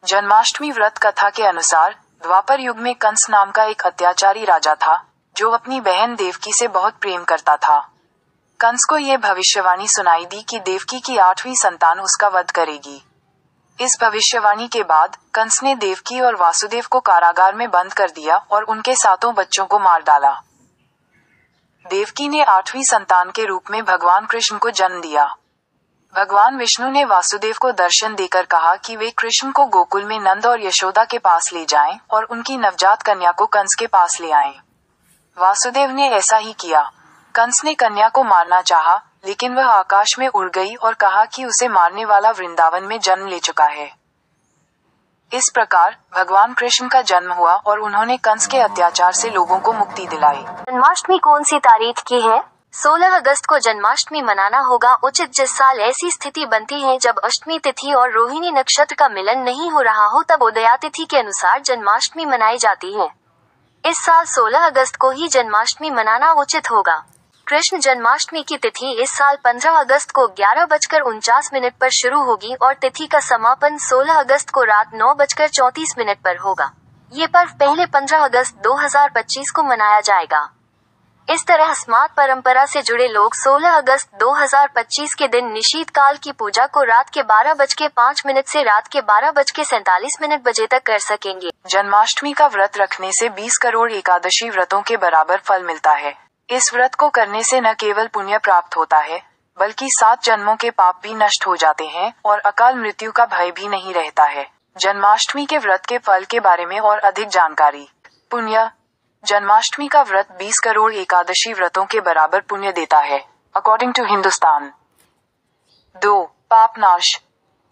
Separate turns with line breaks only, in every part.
जन्माष्टमी व्रत कथा के अनुसार द्वापर युग में कंस नाम का एक अत्याचारी राजा था जो अपनी बहन देवकी से बहुत प्रेम करता था। कंस को यह भविष्यवाणी सुनाई दी कि देवकी की 8वीं संतान उसका वध करेगी। इस भविष्यवाणी के बाद कंस ने देवकी और वासुदेव को कारागार में बंद कर दिया और उनके 7 बच्चों को मार डाला। देवकी ने 8वीं संतान के रूप में भगवान कृष्ण को जन्म दिया। भगवान विष्णु ने वासुदेव को दर्शन देकर कहा कि वे कृष्ण को गोकुल में नंद और यशोदा के पास ले जाएं और उनकी नवजात कन्या को कंस के पास ले आएं। वासुदेव ने ऐसा ही किया। कंस ने कन्या को मारना चाहा, लेकिन वह आकाश में उड़ गई और कहा कि उसे मारने वाला वृंदावन में जन्म ले चुका है। इस प्रकार भगवान कृष्ण का जन्म हुआ और उन्होंने कंस के अत्याचार से लोगों को मुक्ति दिलाई।
जन्माष्टमी कौन सी तारीख की है? 16 अगस्त को जन्माष्टमी मनाना होगा उचित। जिस साल ऐसी स्थिति बनती है जब अष्टमी तिथि और रोहिणी नक्षत्र का मिलन नहीं हो रहा हो, तब उदया तिथि के अनुसार जन्माष्टमी मनाई जाती है। इस साल 16 अगस्त को ही जन्माष्टमी मनाना उचित होगा। कृष्ण जन्माष्टमी की तिथि इस साल 15 अगस्त को 11:49 पर शुरू होगी और तिथि का समापन 16 अगस्त को रात 9:34 पर होगा। ये पर्व पहले 15 अगस्त 2025 को मनाया जाएगा। इस तरह स्मार्त परंपरा से जुड़े लोग 16 अगस्त 2025 के दिन निशीत काल की पूजा को रात के 12:05 से रात के 12:47 बजे तक कर सकेंगे।
जन्माष्टमी का व्रत रखने से 20 करोड़ एकादशी व्रतों के बराबर फल मिलता है। इस व्रत को करने से न केवल पुण्य प्राप्त होता है, बल्कि 7 जन्मों के पाप भी नष्ट हो जाते हैं और अकाल मृत्यु का भय भी नहीं रहता है। जन्माष्टमी के व्रत के फल के बारे में और अधिक जानकारी। पुण्य। जन्माष्टमी का व्रत 20 करोड़ एकादशी व्रतों के बराबर पुण्य देता है, अकॉर्डिंग टू हिंदुस्तान। 2. पाप नाश।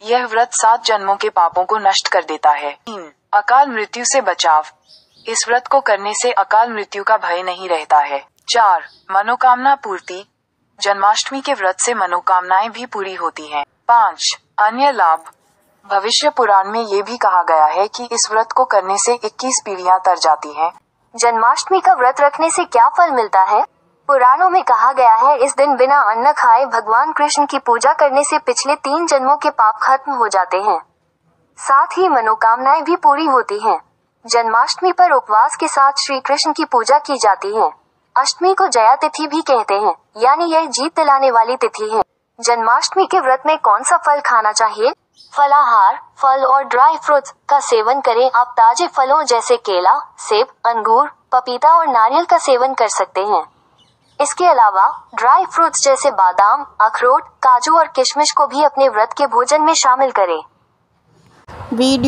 यह व्रत 7 जन्मों के पापों को नष्ट कर देता है। 3. अकाल मृत्यु से बचाव। इस व्रत को करने से अकाल मृत्यु का भय नहीं रहता है। 4. मनोकामना पूर्ति। जन्माष्टमी के व्रत से मनोकामनाएं भी पूरी होती हैं। 5. अन्य लाभ। भविष्य पुराण में ये भी कहा गया है कि इस व्रत को करने से 21 पीढ़ियां तर जाती हैं।
जन्माष्टमी का व्रत रखने से क्या फल मिलता है? पुराणों में कहा गया है, इस दिन बिना अन्न खाए भगवान कृष्ण की पूजा करने से पिछले 3 जन्मों के पाप खत्म हो जाते हैं। साथ ही मनोकामनाएं भी पूरी होती हैं। जन्माष्टमी पर उपवास के साथ श्री कृष्ण की पूजा की जाती है। अष्टमी को जया तिथि भी कहते हैं, यानी यह जीत दिलाने वाली तिथि है। जन्माष्टमी के व्रत में कौन सा फल खाना चाहिए? फलाहार, फल और ड्राई फ्रूट्स का सेवन करें। आप ताजे फलों जैसे केला, सेब, अंगूर, पपीता और नारियल का सेवन कर सकते हैं। इसके अलावा ड्राई फ्रूट्स जैसे बादाम, अखरोट, काजू और किशमिश को भी अपने व्रत के भोजन में शामिल करें।
वीडियो